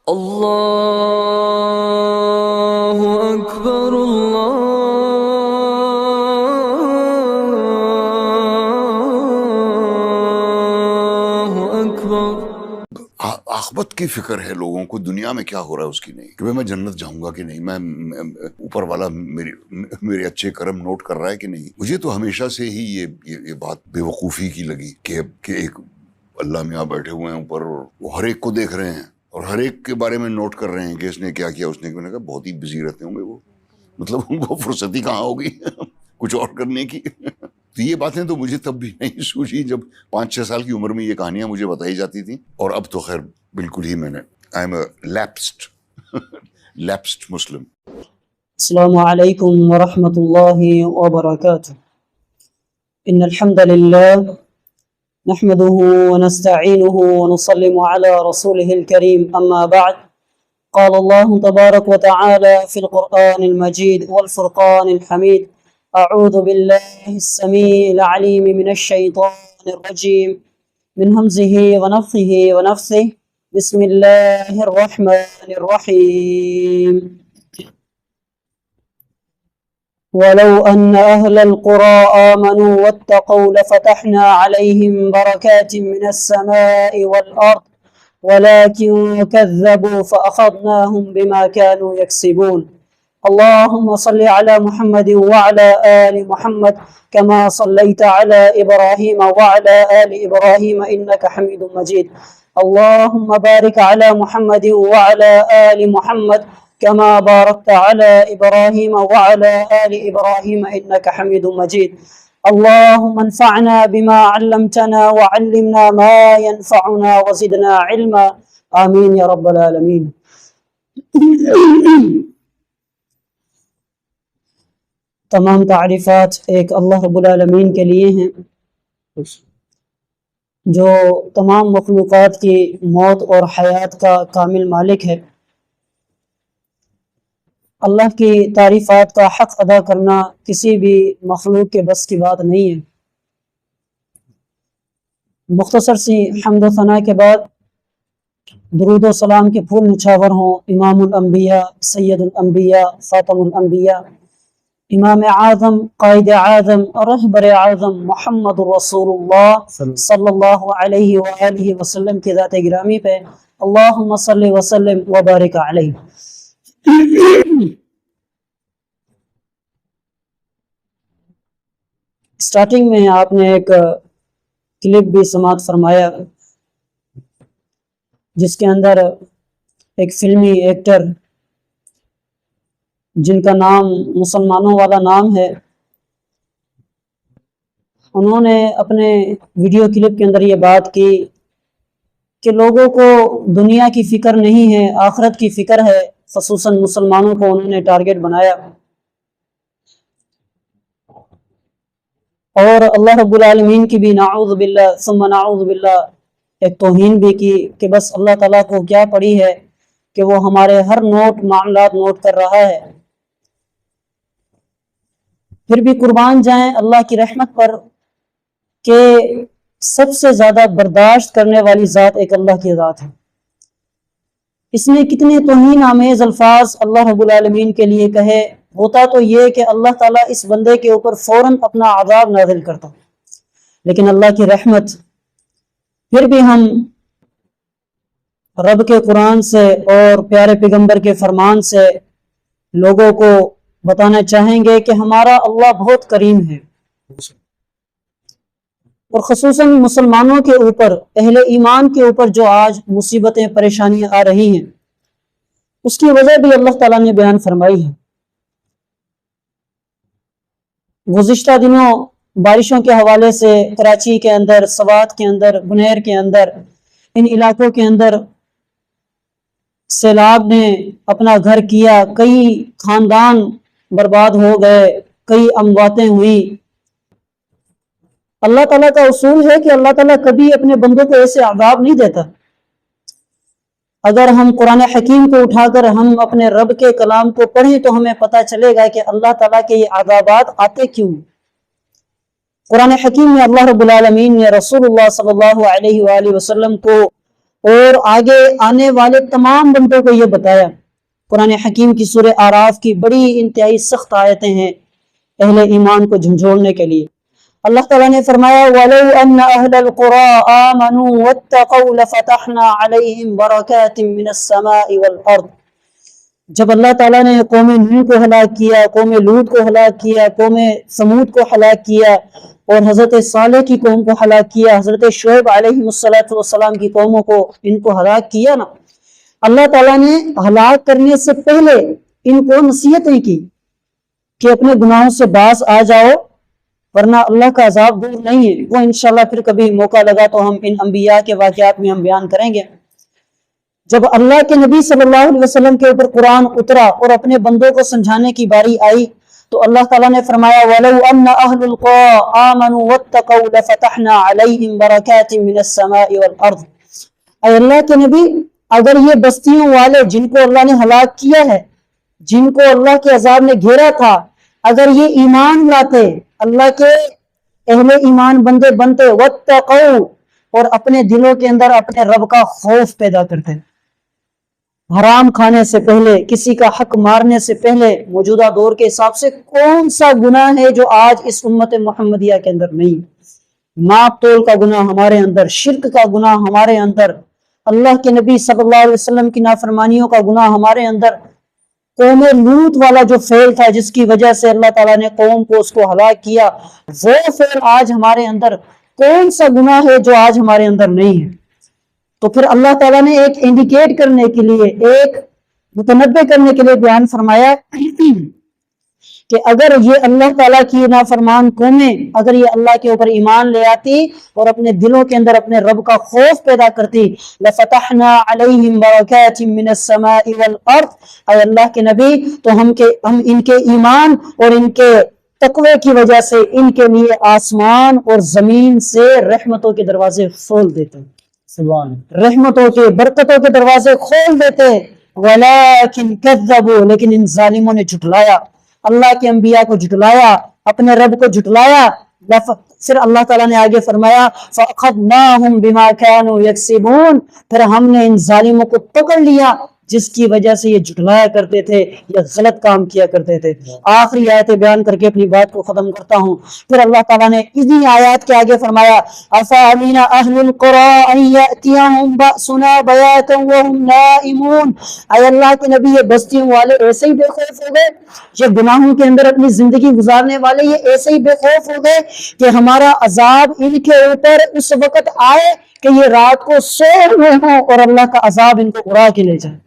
اللہ اکبر اللہ اکبر۔ آخرت کی فکر ہے لوگوں کو، دنیا میں کیا ہو رہا ہے اس کی نہیں، کہ میں جنت جاؤں گا کہ نہیں، میں اوپر والا میرے اچھے کرم نوٹ کر رہا ہے کہ نہیں۔ مجھے تو ہمیشہ سے ہی یہ بات بے وقوفی کی لگی کہ ایک اللہ میاں بیٹھے ہوئے ہیں اوپر، وہ ہر ایک کو دیکھ رہے ہیں اور ہر ایک کے بارے میں نوٹ کر رہے ہیں کہ اس نے کیا کیا، اس نے کہا بہت ہی بزی رہتے ہوں گے وہ، مطلب ان کو فرصتی کہاں ہوگی کچھ اور کرنے کی۔ تو یہ باتیں تو مجھے تب بھی نہیں سوچی جب 5-6 سال کی عمر میں یہ کہانیاں مجھے بتائی جاتی تھیں، اور اب تو خیر بالکل ہی میں نے آئی ایم اے لیپسڈ مسلم۔ السلام علیکم ورحمۃ اللہ وبرکاتہ۔ ان الحمد للہ نحمده ونستعینه ونسلم على رسوله الكريم اما بعد، قال الله تبارك وتعالى في القرآن المجيد والفرقان الحميد، اعوذ بالله السميع العليم من الشيطان الرجيم من همزه ونفخه ونفثه، بسم الله الرحمن الرحيم، ولو أن أهل القرى آمنوا واتقوا لفتحنا عليهم بركات من السماء والأرض ولكن كذبوا فأخذناهم بما كانوا يكسبون۔ اللهم صل على محمد وعلى آل محمد كما صليت على إبراهيم وعلى آل إبراهيم إنك حميد مجيد۔ اللهم بارك على محمد وعلى آل محمد كما باركت على إبراهيم وعلى آل إبراهيم إنك حميد مجيد۔ اللهم انفعنا بما علمتنا وعلمنا ما ينفعنا وزدنا علما، آمين يا رب العالمين۔ تمام تعریفات ایک اللہ رب العالمین کے لیے ہیں جو تمام مخلوقات کی موت اور حیات کا کامل مالک ہے۔ اللہ کی تعریفات کا حق ادا کرنا کسی بھی مخلوق کے بس کی بات نہیں ہے۔ مختصر سی حمد و ثنا کے بعد درود و سلام کے پھول نچھاور ہوں امام الانبیاء، سید الانبیاء، خاتم الانبیاء، امام اعظم، قائد اعظم، رہبر اعظم محمد رسول اللہ صلی اللہ علیہ وآلہ وسلم کی ذات گرامی پہ اللہم صلی وسلم وبارک علیہ۔ سٹارٹنگ میں آپ نے ایک کلپ بھی سماعت فرمایا جس کے اندر ایک فلمی ایکٹر جن کا نام مسلمانوں والا نام ہے، انہوں نے اپنے ویڈیو کلپ کے اندر یہ بات کی کہ لوگوں کو دنیا کی فکر نہیں ہے، آخرت کی فکر ہے، خصوصاً مسلمانوں کو انہوں نے ٹارگٹ بنایا، اور اللہ رب العالمین کی بھی نعوذ باللہ ثم نعوذ باللہ ایک توہین بھی کی کہ بس اللہ تعالیٰ کو کیا پڑی ہے کہ وہ ہمارے ہر معاملات نوٹ کر رہا ہے۔ پھر بھی قربان جائیں اللہ کی رحمت پر کہ سب سے زیادہ برداشت کرنے والی ذات ایک اللہ کی ذات ہے۔ اس نے کتنے توہین آمیز الفاظ اللہ رب العالمین کے لیے کہے، ہوتا تو یہ کہ اللہ تعالیٰ اس بندے کے اوپر فوراً اپنا عذاب نازل کرتا، لیکن اللہ کی رحمت، پھر بھی ہم رب کے قرآن سے اور پیارے پیغمبر کے فرمان سے لوگوں کو بتانا چاہیں گے کہ ہمارا اللہ بہت کریم ہے، اور خصوصاً مسلمانوں کے اوپر، اہل ایمان کے اوپر جو آج مصیبتیں پریشانیاں آ رہی ہیں اس کی وجہ بھی اللہ تعالیٰ نے بیان فرمائی ہے۔ گزشتہ دنوں بارشوں کے حوالے سے کراچی کے اندر، سوات کے اندر، بنیر کے اندر، ان علاقوں کے اندر سیلاب نے اپنا گھر کیا، کئی خاندان برباد ہو گئے، کئی امواتیں ہوئی۔ اللہ تعالیٰ کا اصول ہے کہ اللہ تعالیٰ کبھی اپنے بندوں کو ایسے عذاب نہیں دیتا۔ اگر ہم قرآن حکیم کو اٹھا کر ہم اپنے رب کے کلام کو پڑھیں تو ہمیں پتہ چلے گا کہ اللہ تعالیٰ کے یہ عذابات آتے کیوں۔ قرآن حکیم میں اللہ رب العالمین نے رسول اللہ صلی اللہ علیہ وآلہ وسلم کو اور آگے آنے والے تمام بندوں کو یہ بتایا۔ قرآن حکیم کی سورہ اعراف کی بڑی انتہائی سخت آیتیں ہیں اہل ایمان کو جھنجھوڑنے کے لیے۔ اللہ تعالیٰ نے فرمایا وَلَوْ أَنَّ أَهْلَ الْقُرَىٰ آمَنُوا وَاتَّقَوْا لَفَتَحْنَا عَلَيْهِمْ بَرَكَاتٍ مِّنَ السَّمَاءِ وَالْأَرْضِ۔ جب اللہ تعالیٰ نے قوم نوح کو ہلاک کیا، قوم لوط کو ہلاک کیا، قوم سمود کو ہلاک کیا، اور حضرت صالح کی قوم کو ہلاک کیا، حضرت شعیب علیہ السلام کی قوموں کو ان کو ہلاک کیا نا، اللہ تعالیٰ نے ہلاک کرنے سے پہلے ان کو نصیحتیں کی کہ اپنے گناہوں سے باز آ جاؤ، ورنہ اللہ کا عذاب دور نہیں ہے۔ وہ انشاءاللہ پھر کبھی موقع لگا تو ہم ان انبیاء کے واقعات میں ہم بیان کریں گے۔ جب اللہ کے نبی صلی اللہ علیہ وسلم کے اوپر قرآن اترا اور اپنے بندوں کو سمجھانے کی باری آئی تو اللہ تعالیٰ نے فرمایا وَلَوْ أَنَّ أَهْلُ الْقُرَىٰ آمَنُوا وَاتَّقَوْا لَفَتَحْنَا عَلَيْهِمْ بَرَكَاتٍ مِّنَ السَّمَاءِ وَالْأَرْضِ۔ اے اللہ کے نبی، اگر یہ بستیوں والے جن کو اللہ نے ہلاک کیا ہے، جن کو اللہ کے عذاب نے گھیرا تھا، اگر یہ ایمان لاتے، اللہ کے اہل ایمان بندے بنتے، وَاتَّقَوْا، اور اپنے دلوں کے اندر اپنے رب کا خوف پیدا کرتے، حرام کھانے سے پہلے، کسی کا حق مارنے سے پہلے، موجودہ دور کے حساب سے کون سا گناہ ہے جو آج اس امت محمدیہ کے اندر نہیں؟ ناپ تول کا گناہ ہمارے اندر، شرک کا گناہ ہمارے اندر، اللہ کے نبی صلی اللہ علیہ وسلم کی نافرمانیوں کا گناہ ہمارے اندر، قوم لوط والا جو فعل تھا جس کی وجہ سے اللہ تعالیٰ نے قوم کو اس کو ہلاک کیا، وہ فعل آج ہمارے اندر، کون سا گناہ ہے جو آج ہمارے اندر نہیں ہے؟ تو پھر اللہ تعالیٰ نے ایک انڈیکیٹ کرنے کے لیے، ایک متنبع کرنے کے لیے بیان فرمایا کہ اگر یہ اللہ تعالیٰ کی نافرمان قومیں اگر یہ اللہ کے اوپر ایمان لے آتی اور اپنے دلوں کے اندر اپنے رب کا خوف پیدا کرتی، لَفَتَحْنَا عَلَيْهِمْ بَرَكَاتٍ مِّنَ السَّمَاءِ وَالْأَرْضِ، اے اللہ کے نبی تو ہم ان کے ایمان اور ان کے تقوی کی وجہ سے ان کے لیے آسمان اور زمین سے رحمتوں کے دروازے کھول دیتے، رحمتوں کے برکتوں کے دروازے کھول دیتے، وَلَٰكِنْ كَذَّبُوا، لیکن ان ظالموں نے جھٹلایا، اللہ کے انبیاء کو جھٹلایا، اپنے رب کو جھٹلایا۔ پھر اللہ تعالیٰ نے آگے فرمایا فَأَخَذْنَاهُمْ بِمَا كَانُوا يَكْسِبُونَ، پھر ہم نے ان ظالموں کو پکڑ لیا جس کی وجہ سے یہ جھٹلایا کرتے تھے، یہ غلط کام کیا کرتے تھے۔ آخری آیت بیان کر کے اپنی بات کو ختم کرتا ہوں۔ پھر اللہ تعالیٰ نے انہی آیات کے آگے فرمایا أَفَأَمِنَ أَهْلُ الْقُرَىٰ أَن يَأْتِيَهُمْ بَأْسُنَا بَيَاتًا وَهُمْ نَائِمُونَ، اے اللہ کے نبی یہ بستیوں والے ایسے ہی بے خوف ہو گئے، یہ گناہوں کے اندر اپنی زندگی گزارنے والے یہ ایسے ہی بے خوف ہو گئے کہ ہمارا عذاب ان کے اوپر اس وقت آئے کہ یہ رات کو سو رہے ہوں اور اللہ کا عذاب ان کو اڑا کے لے جائے،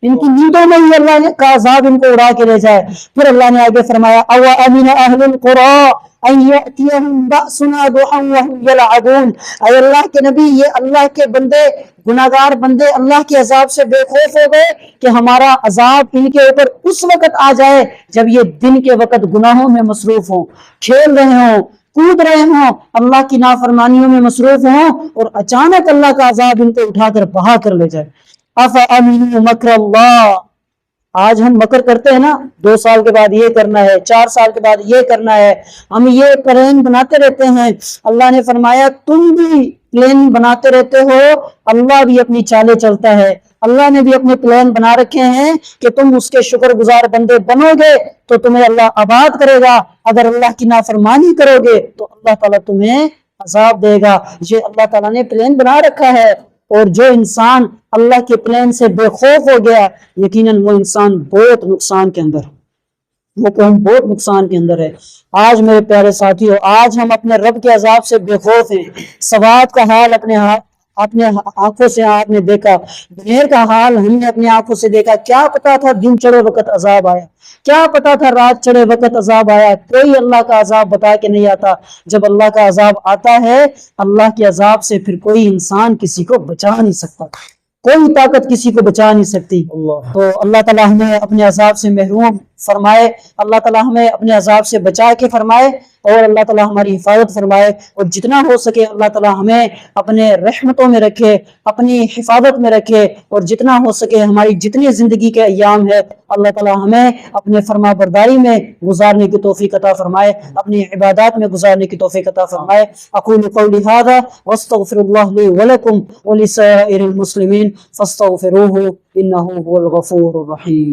ان کی نیندوں میں ہی اللہ کا عذاب ان کو اڑا کے لے جائے۔ پھر اللہ نے آگے فرمایا أَوَأَمِنَ أَهْلُ الْقُرَىٰ أَن يَأْتِيَهُمْ بَأْسُنَا ضُحًى وَهُمْ يَلْعَبُونَ، اے اللہ کے نبی یہ اللہ کے بندے، گناہگار بندے اللہ کے عذاب سے بے خوف ہو گئے کہ ہمارا عذاب ان کے اوپر اس وقت آ جائے جب یہ دن کے وقت گناہوں میں مصروف ہوں، کھیل رہے ہوں، کود رہے ہوں، اللہ کی نافرمانیوں میں مصروف ہوں، اور اچانک اللہ کا عذاب ان کو اٹھا کر بہا کر لے جائے۔ أَفَأَمِنُوا مَكْرَ اللَّهِ، آج ہم مکر کرتے ہیں نا، 2 سال کے بعد یہ کرنا ہے، 4 سال کے بعد یہ کرنا ہے، ہم یہ پلان بناتے رہتے ہیں۔ اللہ نے فرمایا تم بھی پلان بناتے رہتے ہو، اللہ بھی اپنی چالیں چلتا ہے، اللہ نے بھی اپنے پلان بنا رکھے ہیں کہ تم اس کے شکر گزار بندے بنو گے تو تمہیں اللہ آباد کرے گا، اگر اللہ کی نافرمانی کرو گے تو اللہ تعالیٰ تمہیں عذاب دے گا۔ یہ اللہ تعالیٰ نے پلان بنا رکھا ہے، اور جو انسان اللہ کے پلان سے بے خوف ہو گیا یقیناً وہ انسان بہت نقصان کے اندر، وہ قوم بہت نقصان کے اندر ہے۔ آج میرے پیارے ساتھیوں، آج ہم اپنے رب کے عذاب سے بے خوف ہیں۔ سوات کا حال اپنے آنکھوں سے آپ نے دیکھا، دنیا کا حال ہم نے اپنی آنکھوں سے دیکھا۔ کیا پتا تھا دن چڑھے وقت عذاب آیا، کیا پتا تھا رات چڑھے وقت عذاب آیا؟ کوئی اللہ کا عذاب بتا کے نہیں آتا۔ جب اللہ کا عذاب آتا ہے، اللہ کے عذاب سے پھر کوئی انسان کسی کو بچا نہیں سکتا، کوئی طاقت کسی کو بچا نہیں سکتی۔ تو اللہ تعالیٰ ہمیں اپنے عذاب سے محروم فرمائے، اللہ تعالیٰ ہمیں اپنے عذاب سے بچا کے فرمائے اور اللہ تعالیٰ ہماری حفاظت فرمائے، اور جتنا ہو سکے اللہ تعالیٰ ہمیں اپنے رحمتوں میں رکھے، اپنی حفاظت میں رکھے، اور جتنا ہو سکے ہماری جتنی زندگی کے ایام ہے اللہ تعالیٰ ہمیں اپنے فرما برداری میں گزارنے کی توفیق عطا فرمائے، اپنی عبادات میں گزارنے کی توفیق عطا فرمائے۔ اقول قولی ھذا واستغفر اللہ لی ولکم ولسائر المسلمین فاستغفروہ انہ هو الغفور الرحیم۔